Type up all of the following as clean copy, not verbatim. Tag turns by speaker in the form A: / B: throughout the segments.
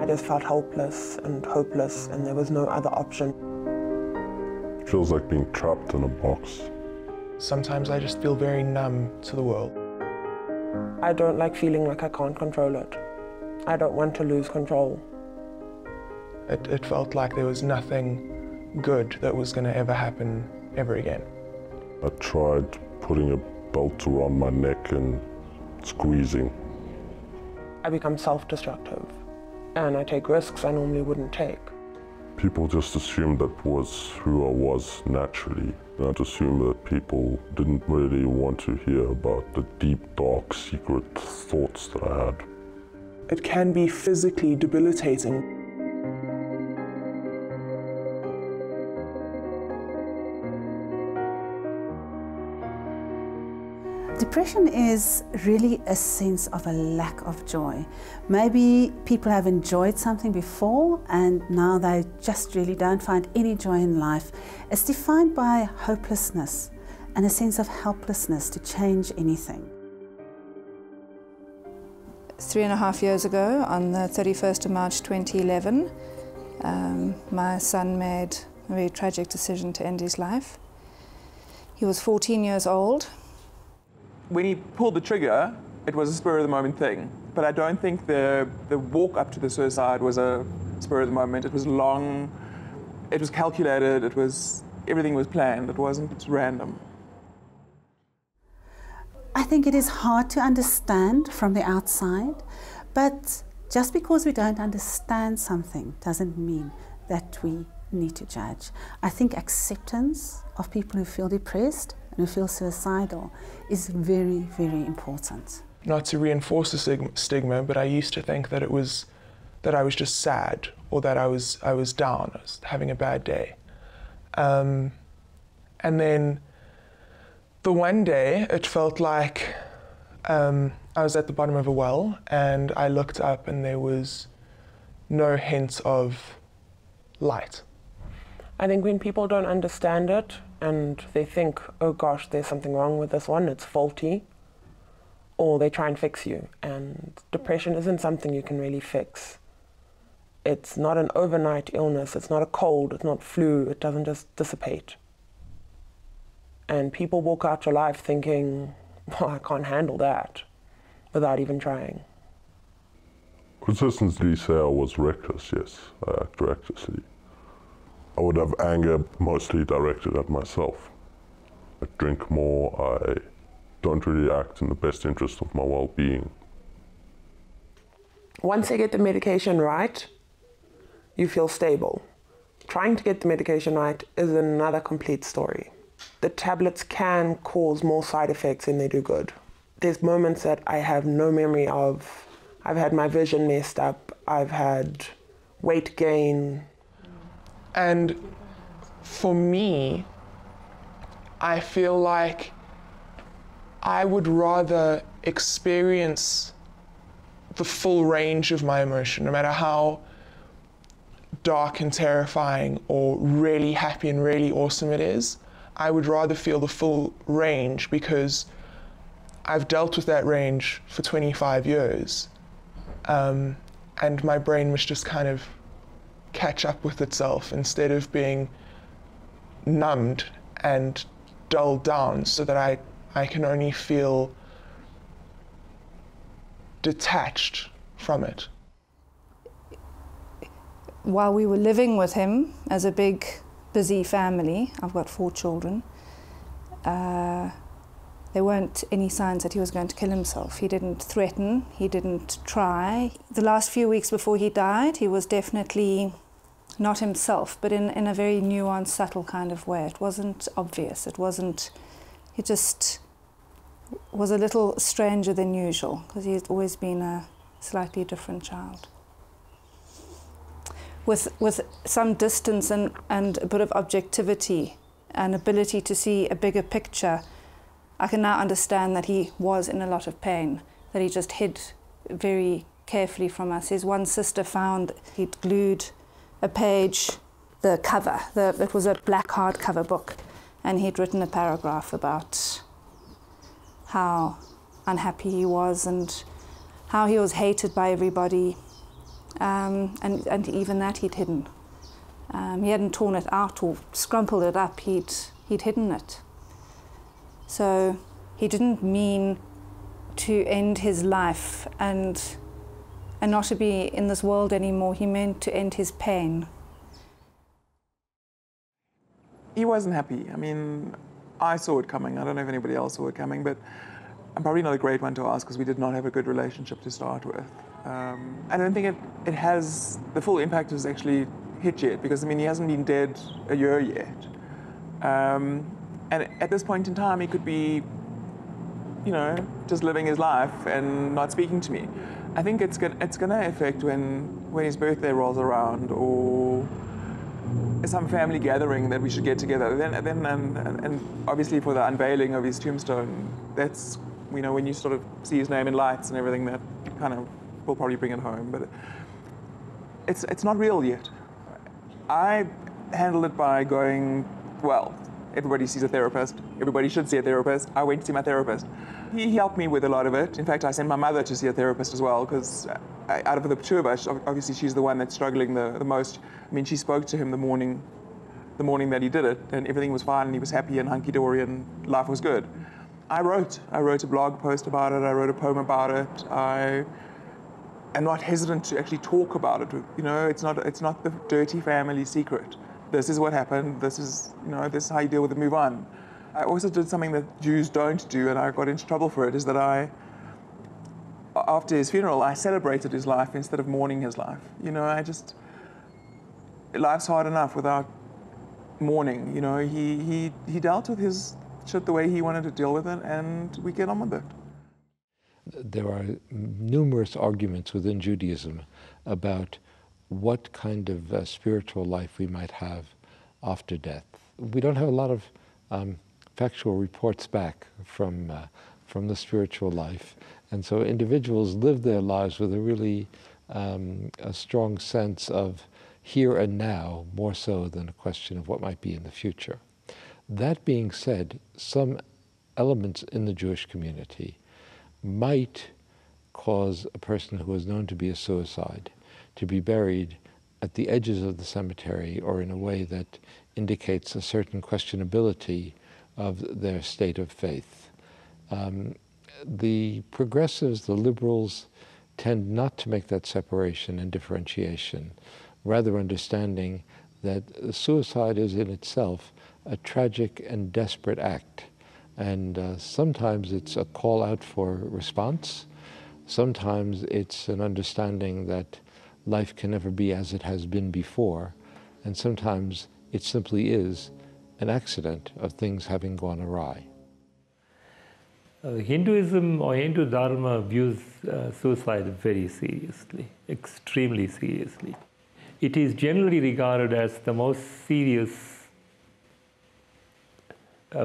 A: I just felt helpless and hopeless, and there was no other option.
B: It feels like being trapped in a box.
C: Sometimes I just feel very numb to the world.
A: I don't like feeling like I can't control it. I don't want to lose control.
C: It felt like there was nothing good that was going to ever happen ever again.
B: I tried putting a belt around my neck and squeezing.
A: I become self-destructive, and I take risks I normally wouldn't take.
B: People just assumed that was who I was naturally. And I'd assume that people didn't really want to hear about the deep, dark, secret thoughts that I had.
C: It can be physically debilitating.
D: Depression is really a sense of a lack of joy. Maybe people have enjoyed something before and now they just really don't find any joy in life. It's defined by hopelessness and a sense of helplessness to change anything.
E: 3.5 years ago, on the 31st of March 2011, my son made a very tragic decision to end his life. He was 14 years old.
F: When he pulled the trigger, it was a spur-of-the-moment thing. But I don't think the walk up to the suicide was a spur-of-the-moment. It was long, it was calculated, everything was planned, it wasn't random.
D: I think it is hard to understand from the outside, but just because we don't understand something doesn't mean that we need to judge. I think acceptance of people who feel depressed and who feel suicidal is very, very important.
C: Not to reinforce the stigma, but I used to think that I was just sad, or that I was down, I was having a bad day. And then the one day it felt like I was at the bottom of a well, and I looked up and there was no hint of light.
A: I think when people don't understand it and they think, oh gosh, there's something wrong with this one, it's faulty, or they try and fix you. And depression isn't something you can really fix. It's not an overnight illness, it's not a cold, it's not flu, it doesn't just dissipate. And people walk out your life thinking, well, I can't handle that, without even trying.
B: Consistently say I was reckless, yes, I act recklessly. I would have anger mostly directed at myself. I drink more, I don't really act in the best interest of my well-being.
A: Once they get the medication right, you feel stable. Trying to get the medication right is another complete story. The tablets can cause more side effects than they do good. There's moments that I have no memory of. I've had my vision messed up, I've had weight gain.
C: And for me, I feel like I would rather experience the full range of my emotion, no matter how dark and terrifying or really happy and really awesome it is. I would rather feel the full range, because I've dealt with that range for 25 years. And my brain must just kind of catch up with itself instead of being numbed and dulled down, so that I can only feel detached from it.
E: While we were living with him as a big, busy family, I've got 4 children, there weren't any signs that he was going to kill himself. He didn't threaten, he didn't try. The last few weeks before he died, he was definitely not himself, but in a very nuanced, subtle kind of way. It wasn't obvious, he just was a little stranger than usual, because he's always been a slightly different child. With some distance and a bit of objectivity and ability to see a bigger picture, I can now understand that he was in a lot of pain, that he just hid very carefully from us. His one sister found he'd glued a page, the cover, it was a black hardcover book, and he'd written a paragraph about how unhappy he was and how he was hated by everybody, and even that he'd hidden. He hadn't torn it out or scrumpled it up, he'd hidden it. So he didn't mean to end his life and not to be in this world anymore. He meant to end his pain.
F: He wasn't happy. I mean, I saw it coming. I don't know if anybody else saw it coming, but I'm probably not a great one to ask because we did not have a good relationship to start with. I don't think it has, the full impact has actually hit yet, because I mean, he hasn't been dead a year yet. And at this point in time, he could be, you know, just living his life and not speaking to me. I think it's gonna affect when his birthday rolls around, or some family gathering that we should get together. Then and obviously for the unveiling of his tombstone, that's, you know, when you sort of see his name in lights and everything, that kind of will probably bring it home. But it's not real yet. I handle it by going, well, everybody sees a therapist. Everybody should see a therapist. I went to see my therapist. He helped me with a lot of it. In fact, I sent my mother to see a therapist as well, because out of the two of us, obviously she's the one that's struggling the most. I mean, she spoke to him the morning that he did it, and everything was fine, and he was happy and hunky-dory, and life was good. I wrote a blog post about it. I wrote a poem about it. I am not hesitant to actually talk about it. You know, it's not the dirty family secret. This is what happened. This is, you know, this is how you deal with it. Move on. I also did something that Jews don't do, and I got into trouble for it, is that after his funeral, I celebrated his life instead of mourning his life. You know, life's hard enough without mourning. You know, he dealt with his shit the way he wanted to deal with it, and we get on with it.
G: There are numerous arguments within Judaism about what kind of spiritual life we might have after death. We don't have a lot of factual reports back from the spiritual life, and so individuals live their lives with a really a strong sense of here and now, more so than a question of what might be in the future. That being said, some elements in the Jewish community might cause a person who is known to be a suicide to be buried at the edges of the cemetery, or in a way that indicates a certain questionability of their state of faith. The progressives, the liberals, tend not to make that separation and differentiation, rather understanding that suicide is in itself a tragic and desperate act. And sometimes it's a call out for response. Sometimes it's an understanding that life can never be as it has been before. And sometimes it simply is an accident of things having gone awry.
H: Hinduism or Hindu Dharma views suicide very seriously, extremely seriously. It is generally regarded as the most serious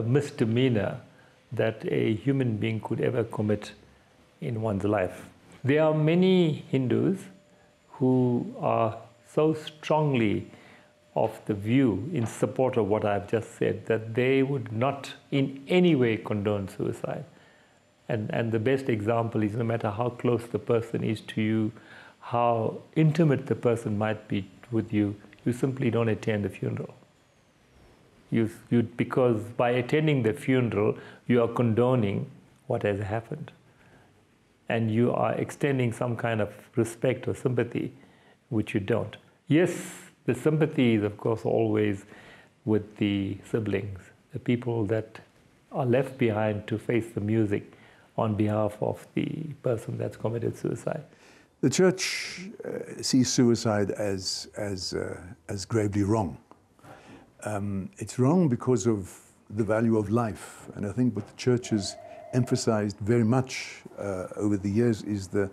H: misdemeanor that a human being could ever commit in one's life. There are many Hindus who are so strongly of the view in support of what I've just said that they would not in any way condone suicide. And the best example is, no matter how close the person is to you, how intimate the person might be with you, you simply don't attend the funeral. Because by attending the funeral, you are condoning what has happened. And you are extending some kind of respect or sympathy, which you don't. Yes, the sympathy is, of course, always with the siblings, the people that are left behind to face the music on behalf of the person that's committed suicide.
I: The church sees suicide as gravely wrong. It's wrong because of the value of life, and I think what the church has emphasized very much over the years is the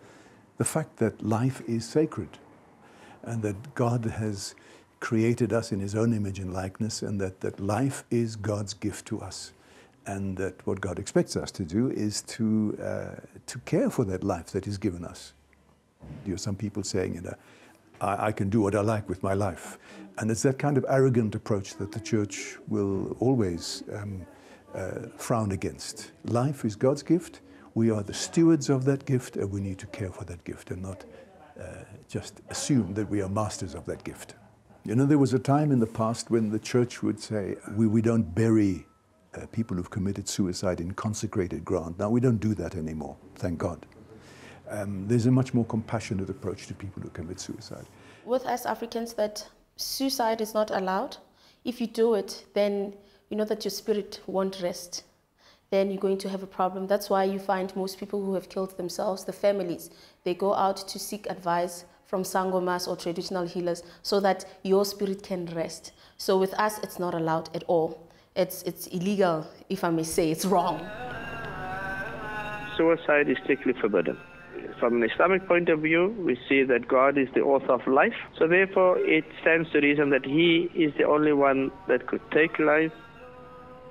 I: fact that life is sacred, and that God has created us in His own image and likeness, and that life is God's gift to us, and that what God expects us to do is to care for that life that He's given us. You know, some people saying, you know, I can do what I like with my life. And it's that kind of arrogant approach that the church will always frown against. Life is God's gift. We are the stewards of that gift, and we need to care for that gift and not just assume that we are masters of that gift. You know, there was a time in the past when the church would say, we don't bury people who've committed suicide in consecrated ground. Now we don't do that anymore, thank God. There's a much more compassionate approach to people who commit suicide.
J: With us Africans, that suicide is not allowed. If you do it, then you know that your spirit won't rest. Then you're going to have a problem. That's why you find most people who have killed themselves, the families, they go out to seek advice from sangomas or traditional healers so that your spirit can rest. So with us, it's not allowed at all. It's illegal, if I may say. It's wrong.
K: Suicide is strictly forbidden. From an Islamic point of view, we see that God is the author of life. So therefore, it stands to reason that He is the only one that could take life.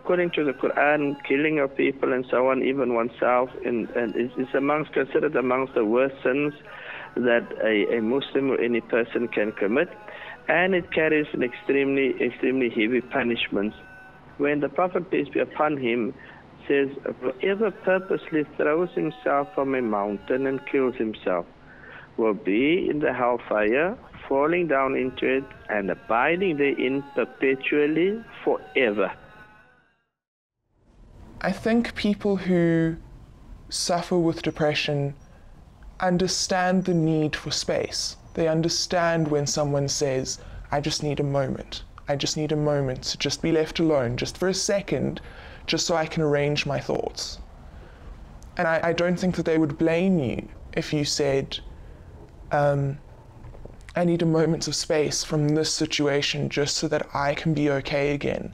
K: According to the Quran, killing of people and so on, even oneself, and it's considered amongst the worst sins that a Muslim or any person can commit, and it carries an extremely heavy punishment. When the Prophet, peace be upon him, says, whoever purposely throws himself from a mountain and kills himself will be in the hellfire, falling down into it and abiding therein perpetually forever.
C: I think people who suffer with depression understand the need for space. They understand when someone says, I just need a moment. I just need a moment to just be left alone, just for a second, just so I can arrange my thoughts. And I don't think that they would blame you if you said, I need a moment of space from this situation just so that I can be okay again.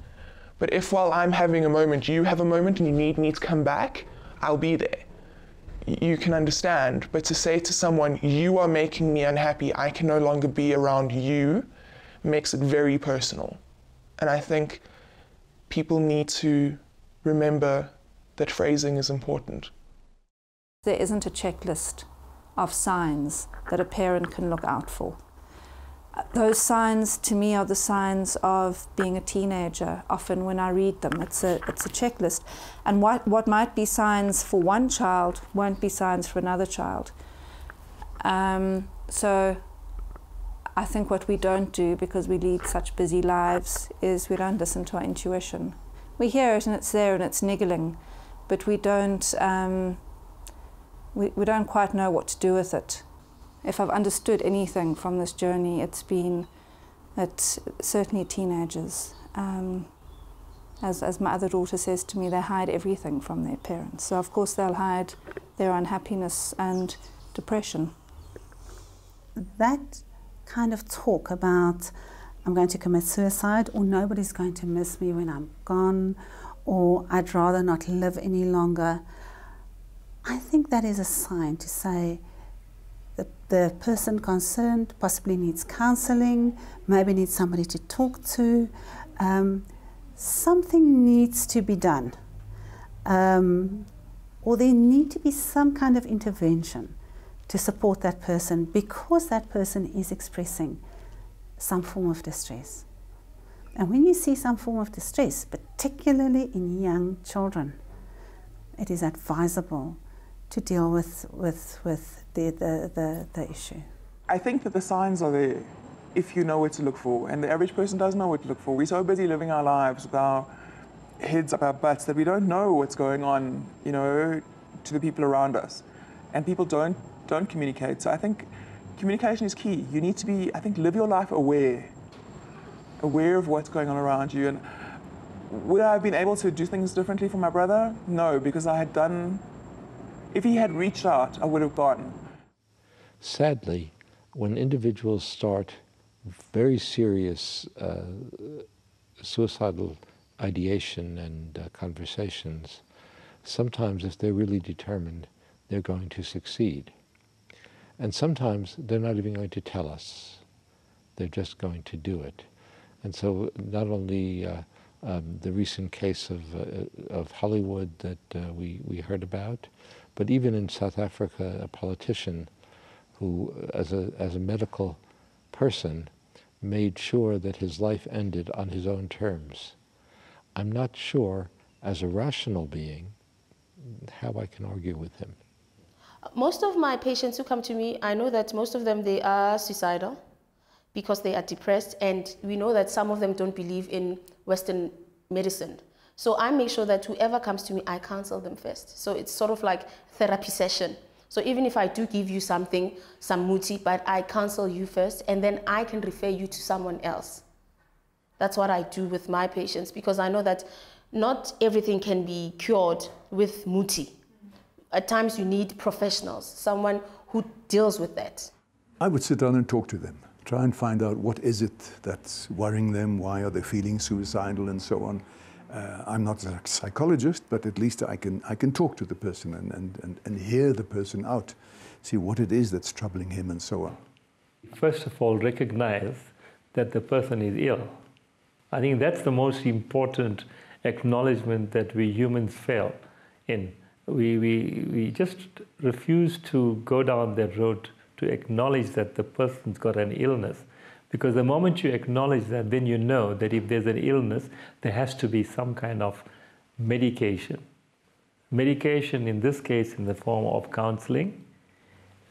C: But if while I'm having a moment, you have a moment and you need me to come back, I'll be there. You can understand. But to say to someone, you are making me unhappy, I can no longer be around you, makes it very personal. And I think people need to remember that phrasing is important.
E: There isn't a checklist of signs that a parent can look out for. Those signs, to me, are the signs of being a teenager. Often when I read them, it's a checklist. And what might be signs for one child won't be signs for another child. So I think what we don't do, because we lead such busy lives, is we don't listen to our intuition. We hear it and it's there and it's niggling, but we don't quite know what to do with it. If I've understood anything from this journey, it's been that certainly teenagers, as my other daughter says to me, they hide everything from their parents. So of course they'll hide their unhappiness and depression.
D: That kind of talk about I'm going to commit suicide, or nobody's going to miss me when I'm gone, or I'd rather not live any longer, I think that is a sign to say that the person concerned possibly needs counselling, maybe needs somebody to talk to. Something needs to be done, or there need to be some kind of intervention to support that person, because that person is expressing some form of distress. And when you see some form of distress, particularly in young children, it is advisable to deal with the issue.
F: I think that the signs are there if you know what to look for, and the average person doesn't know what to look for. We're so busy living our lives with our heads up our butts that we don't know what's going on, you know, to the people around us. And people don't communicate. So I think communication is key. You need to be, I think, live your life aware of what's going on around you. And would I have been able to do things differently for my brother? No, because I had done, if he had reached out, I would have gone.
G: Sadly, when individuals start very serious suicidal ideation and conversations, sometimes if they're really determined, they're going to succeed. And sometimes they're not even going to tell us. They're just going to do it. And so not only the recent case of Hollywood that we heard about, but even in South Africa, a politician who, as a medical person, made sure that his life ended on his own terms. I'm not sure, as a rational being, how I can argue with him.
J: Most of my patients who come to me, I know that most of them, they are suicidal because they are depressed, and we know that some of them don't believe in Western medicine. So I make sure that whoever comes to me, I counsel them first. So it's sort of like therapy session. So even if I do give you something, some muti, but I counsel you first, and then I can refer you to someone else. That's what I do with my patients, because I know that not everything can be cured with muti. At times you need professionals, someone who deals with that.
I: I would sit down and talk to them, try and find out what is it that's worrying them, why are they feeling suicidal and so on. I'm not a psychologist, but at least I can talk to the person and hear the person out, see what it is that's troubling him and so on.
H: First of all, recognize that the person is ill. I think that's the most important acknowledgement that we humans fail in. We just refuse to go down that road to acknowledge that the person's got an illness. Because the moment you acknowledge that, then you know that if there's an illness, there has to be some kind of medication. Medication, in this case, in the form of counseling,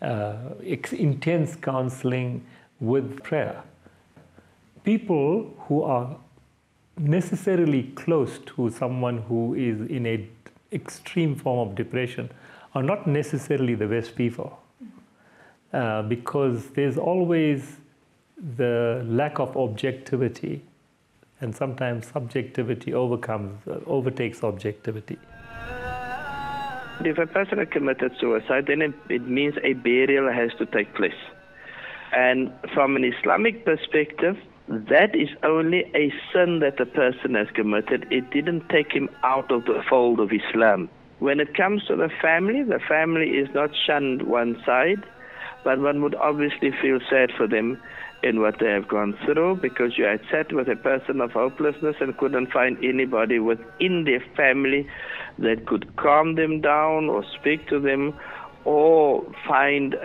H: intense counseling with prayer. People who are necessarily close to someone who is in an extreme form of depression are not necessarily the best people. Because there's always the lack of objectivity, and sometimes subjectivity overtakes objectivity.
K: If a person has committed suicide, then it means a burial has to take place. And from an Islamic perspective, that is only a sin that the person has committed. It didn't take him out of the fold of Islam. When it comes to the family is not shunned one side, but one would obviously feel sad for them in what they have gone through, because you had sat with a person of hopelessness and couldn't find anybody within their family that could calm them down or speak to them or find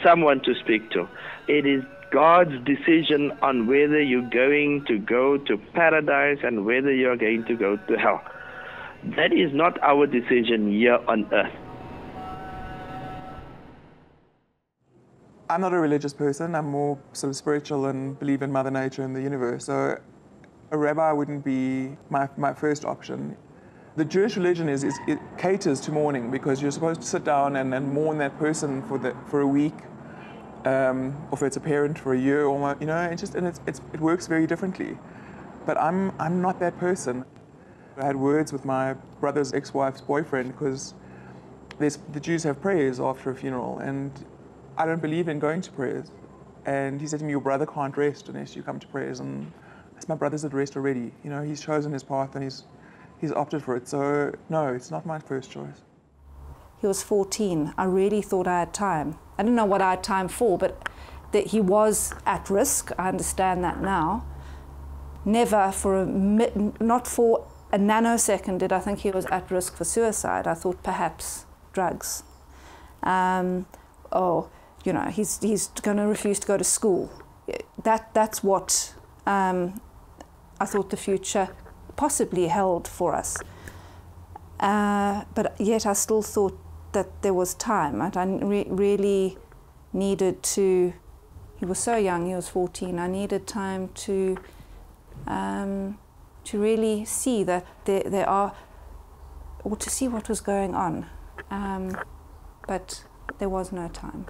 K: someone to speak to. It is God's decision on whether you're going to go to paradise and whether you're going to go to hell. That is not our decision here on earth.
F: I'm not a religious person. I'm more sort of spiritual and believe in Mother Nature and the universe. So a rabbi wouldn't be my first option. The Jewish religion it caters to mourning, because you're supposed to sit down and mourn that person for a week, or if it's a parent for a year, or it works very differently. But I'm not that person. I had words with my brother's ex-wife's boyfriend, because the Jews have prayers after a funeral, and I don't believe in going to prayers. And he said to me, your brother can't rest unless you come to prayers. And my brother's at rest already. You know, he's chosen his path and he's opted for it. So no, it's not my first choice.
E: He was 14. I really thought I had time. I didn't know what I had time for, but that he was at risk. I understand that now. Never not for a nanosecond did I think he was at risk for suicide. I thought perhaps drugs. He's going to refuse to go to school. That's what I thought the future possibly held for us. But yet I still thought that there was time. I really needed to. He was so young. He was 14. I needed time to really see that there are, or to see what was going on. But there was no time.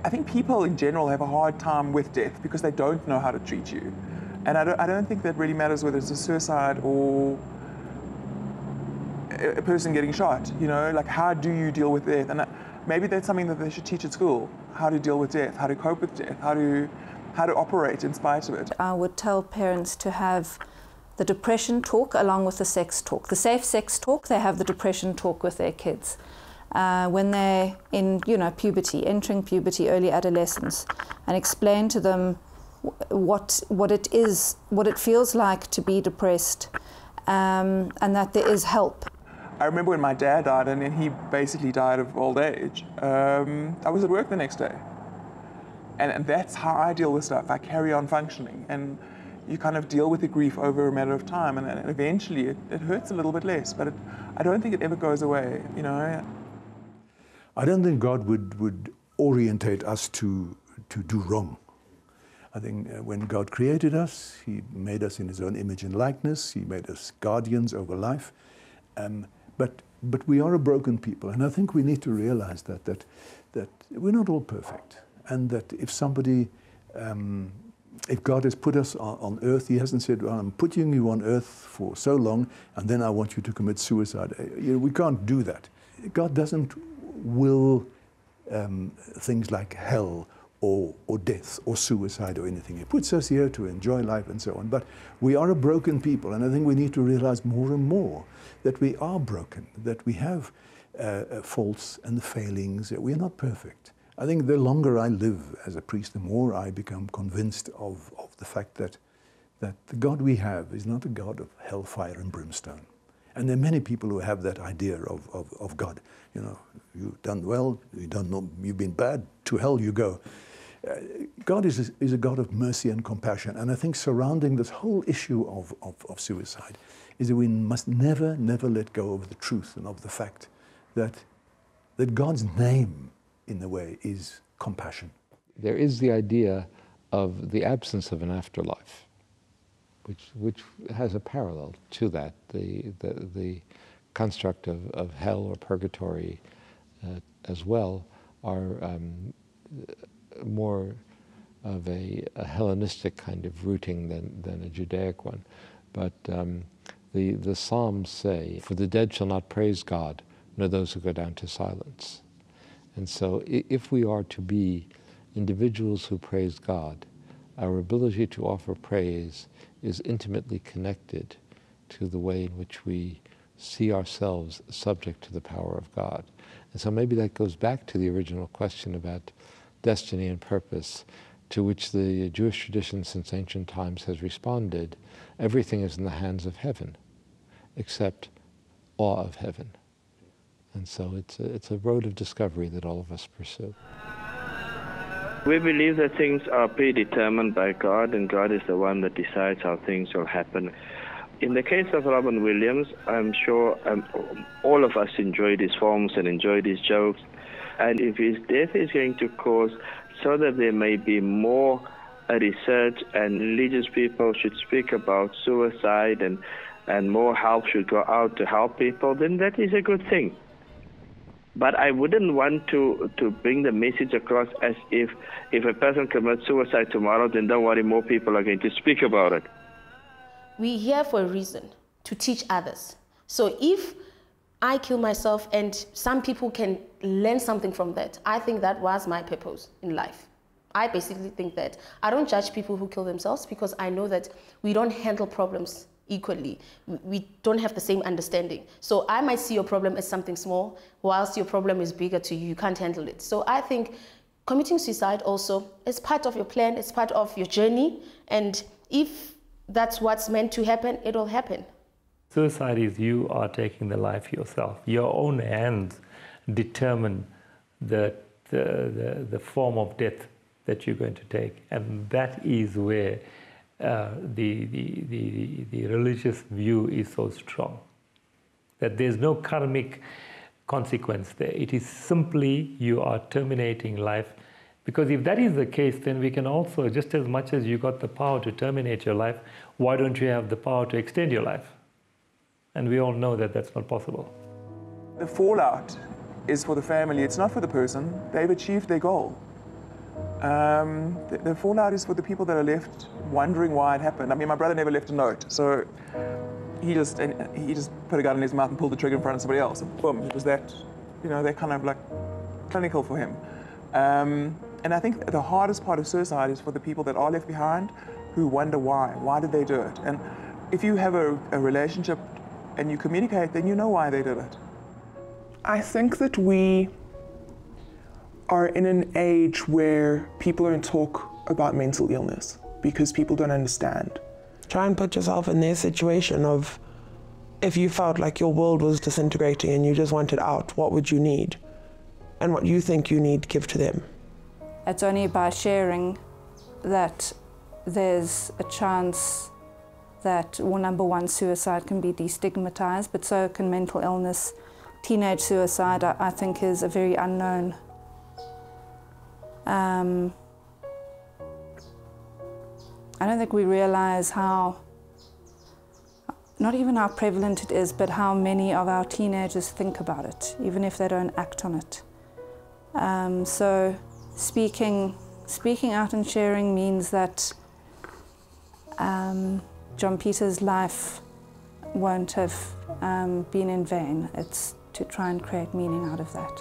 F: I think people in general have a hard time with death because they don't know how to treat you. And I don't think that really matters whether it's a suicide or a person getting shot. You know, like, how do you deal with death? And maybe that's something that they should teach at school: how to deal with death, how to cope with death, how to operate in spite of it.
E: I would tell parents to have the depression talk along with the sex talk. The safe sex talk, they have the depression talk with their kids. When they're in, puberty, entering puberty, early adolescence, and explain to them what it is, what it feels like to be depressed, and that there is help.
F: I remember when my dad died, and he basically died of old age. I was at work the next day, and that's how I deal with stuff. I carry on functioning, and you kind of deal with the grief over a matter of time, and eventually it hurts a little bit less, but I don't think it ever goes away,
I: I don't think God would orientate us to do wrong. I think when God created us, He made us in His own image and likeness. He made us guardians over life. But we are a broken people, and I think we need to realize that we're not all perfect, and that if somebody, if God has put us on earth, He hasn't said, well, I'm putting you on earth for so long, and then I want you to commit suicide. We can't do that. God doesn't will things like hell or death or suicide or anything. He puts us here to enjoy life and so on. But we are a broken people, and I think we need to realize more and more that we are broken, that we have faults and failings, that we are not perfect. I think the longer I live as a priest, the more I become convinced of the fact that the God we have is not a God of hellfire and brimstone. And there are many people who have that idea of God. You know, you've done well, you've been bad, to hell you go. God is a God of mercy and compassion. And I think surrounding this whole issue of suicide is that we must never let go of the truth and of the fact that God's name, in a way, is compassion.
G: There is the idea of the absence of an afterlife, which has a parallel to that. The construct of hell or purgatory as well are more of a Hellenistic kind of rooting than a Judaic one. But the Psalms say, "For the dead shall not praise God, nor those who go down to silence." And so if we are to be individuals who praise God, our ability to offer praise is intimately connected to the way in which we see ourselves subject to the power of God. And so maybe that goes back to the original question about destiny and purpose, to which the Jewish tradition since ancient times has responded. Everything is in the hands of heaven, except awe of heaven. And so it's a road of discovery that all of us pursue.
K: We believe that things are predetermined by God, and God is the one that decides how things will happen. In the case of Robin Williams, I'm sure all of us enjoyed his films and enjoyed his jokes. And if his death is going to cause so that there may be more research and religious people should speak about suicide and more help should go out to help people, then that is a good thing. But I wouldn't want to bring the message across as if a person commits suicide tomorrow, then don't worry, more people are going to speak about it.
J: We're here for a reason, to teach others. So if I kill myself and some people can learn something from that, I think that was my purpose in life. I basically think that I don't judge people who kill themselves because I know that we don't handle problems equally. We don't have the same understanding. So I might see your problem as something small, whilst your problem is bigger to you, you can't handle it. So I think committing suicide also is part of your plan, it's part of your journey, and if that's what's meant to happen, it'll happen.
H: Suicide is you are taking the life yourself. Your own hands determine the form of death that you're going to take, and that is where the religious view is so strong, that there's no karmic consequence there. It is simply you are terminating life. Because if that is the case, then we can also, just as much as you got the power to terminate your life, why don't you have the power to extend your life? And we all know that that's not possible.
F: The fallout is for the family, it's not for the person. They've achieved their goal. The fallout is for the people that are left wondering why it happened. I mean, my brother never left a note, so he just put a gun in his mouth and pulled the trigger in front of somebody else. And boom, it was that, you know, that kind of like clinical for him. And I think the hardest part of suicide is for the people that are left behind who wonder why. Why did they do it? And if you have a relationship and you communicate, then you know why they did it.
C: I think that we are in an age where people don't talk about mental illness because people don't understand.
A: Try and put yourself in their situation of if you felt like your world was disintegrating and you just wanted out, what would you need? And what you think you need, give to them.
E: It's only by sharing that there's a chance that, well, number one, suicide can be destigmatized, but so can mental illness. teenage suicide, I think, is a very unknown. I don't think we realize how, not even how prevalent it is, but how many of our teenagers think about it, even if they don't act on it. So speaking out and sharing means that John Peter's life won't have been in vain. It's to try and create meaning out of that.